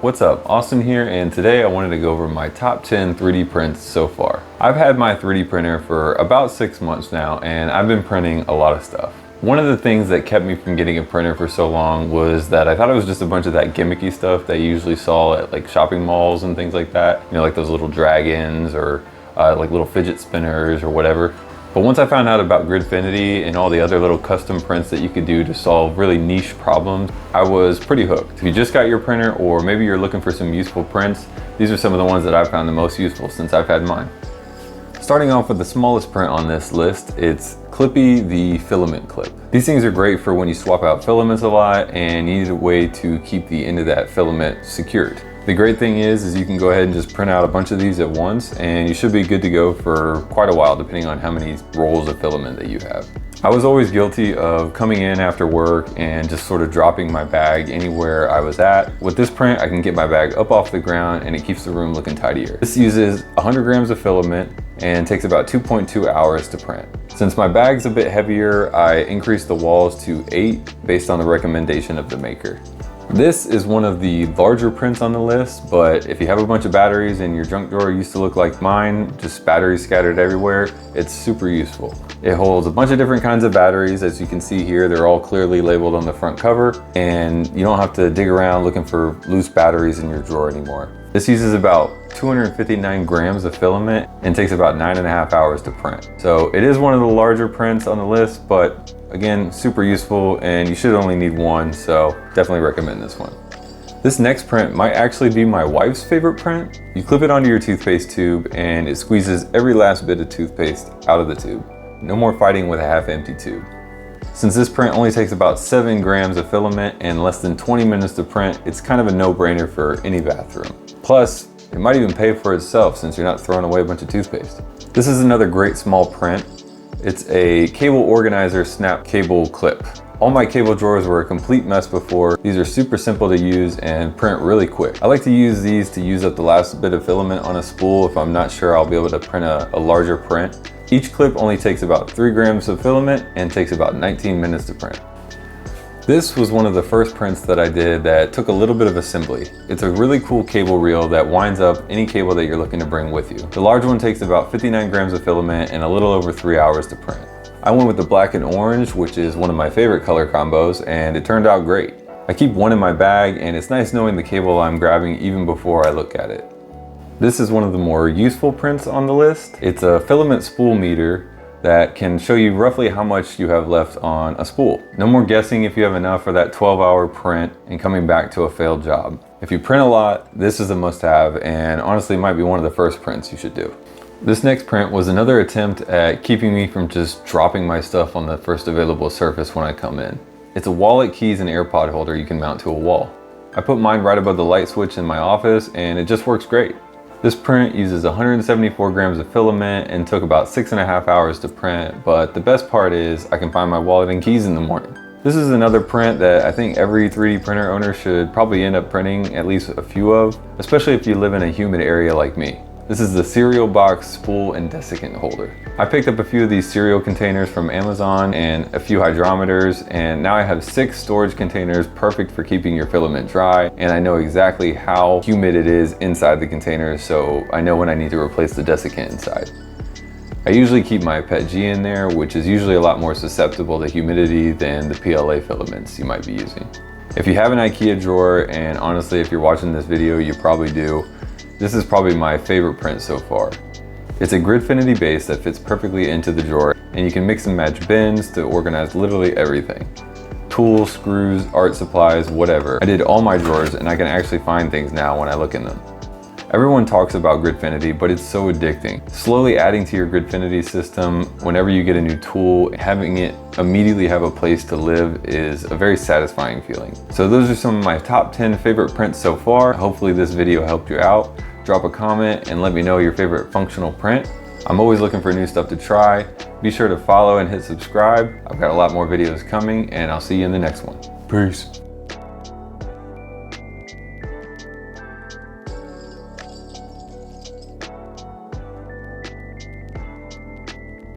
What's up, Austin here, and today I wanted to go over my top 10 3D prints so far. I've had my 3D printer for about 6 months now, and I've been printing a lot of stuff. One of the things that kept me from getting a printer for so long was that I thought it was just a bunch of that gimmicky stuff that you usually saw at like shopping malls and things like that. You know, like those little dragons or like little fidget spinners or whatever. But once I found out about Gridfinity and all the other little custom prints that you could do to solve really niche problems, I was pretty hooked. If you just got your printer, or maybe you're looking for some useful prints, these are some of the ones that I've found the most useful since I've had mine. Starting off with the smallest print on this list, it's CLIPPY, the filament clip. These things are great for when you swap out filaments a lot and you need a way to keep the end of that filament secured. The great thing is you can go ahead and just print out a bunch of these at once and you should be good to go for quite a while depending on how many rolls of filament that you have. I was always guilty of coming in after work and just sort of dropping my bag anywhere I was at. With this print, I can get my bag up off the ground and it keeps the room looking tidier. This uses 100 grams of filament and takes about 2.2 hours to print. Since my bag's a bit heavier, I increased the walls to 8 based on the recommendation of the maker. This is one of the larger prints on the list, but if you have a bunch of batteries and your junk drawer used to look like mine, just batteries scattered everywhere, it's super useful. It holds a bunch of different kinds of batteries. As you can see here, they're all clearly labeled on the front cover, and you don't have to dig around looking for loose batteries in your drawer anymore. This uses about 259 grams of filament and takes about 9.5 hours to print. So it is one of the larger prints on the list, but again, super useful, and you should only need one, so definitely recommend this one. This next print might actually be my wife's favorite print. You clip it onto your toothpaste tube and it squeezes every last bit of toothpaste out of the tube. No more fighting with a half-empty tube. Since this print only takes about 7 grams of filament and less than 20 minutes to print, it's kind of a no-brainer for any bathroom. Plus, it might even pay for itself since you're not throwing away a bunch of toothpaste. This is another great small print. It's a cable organizer snap cable clip. All my cable drawers were a complete mess before. These are super simple to use and print really quick. I like to use these to use up the last bit of filament on a spool if I'm not sure I'll be able to print a larger print. Each clip only takes about 3 grams of filament and takes about 19 minutes to print. This was one of the first prints that I did that took a little bit of assembly. It's a really cool cable reel that winds up any cable that you're looking to bring with you. The large one takes about 59 grams of filament and a little over 3 hours to print. I went with the black and orange, which is one of my favorite color combos, and it turned out great. I keep one in my bag, and it's nice knowing the cable I'm grabbing even before I look at it. This is one of the more useful prints on the list. It's a filament spool meter that can show you roughly how much you have left on a spool. No more guessing if you have enough for that 12-hour print and coming back to a failed job. If you print a lot, this is a must-have, and honestly might be one of the first prints you should do. This next print was another attempt at keeping me from just dropping my stuff on the first available surface when I come in. It's a wallet, keys, and AirPod holder you can mount to a wall. I put mine right above the light switch in my office, and it just works great. This print uses 174 grams of filament and took about 6.5 hours to print, but the best part is I can find my wallet and keys in the morning. This is another print that I think every 3D printer owner should probably end up printing at least a few of, especially if you live in a humid area like me. This is the cereal box spool and desiccant holder. I picked up a few of these cereal containers from Amazon and a few hydrometers, and now I have 6 storage containers perfect for keeping your filament dry, and I know exactly how humid it is inside the containers, so I know when I need to replace the desiccant inside. I usually keep my PETG in there, which is usually a lot more susceptible to humidity than the PLA filaments you might be using. If you have an Ikea drawer, and honestly if you're watching this video you probably do, this is probably my favorite print so far. It's a Gridfinity base that fits perfectly into the drawer, and you can mix and match bins to organize literally everything. Tools, screws, art supplies, whatever. I did all my drawers and I can actually find things now when I look in them. Everyone talks about Gridfinity, but it's so addicting. Slowly adding to your Gridfinity system whenever you get a new tool, having it immediately have a place to live is a very satisfying feeling. So those are some of my top 10 favorite prints so far. Hopefully this video helped you out. Drop a comment and let me know your favorite functional print. I'm always looking for new stuff to try. Be sure to follow and hit subscribe. I've got a lot more videos coming, and I'll see you in the next one. Peace.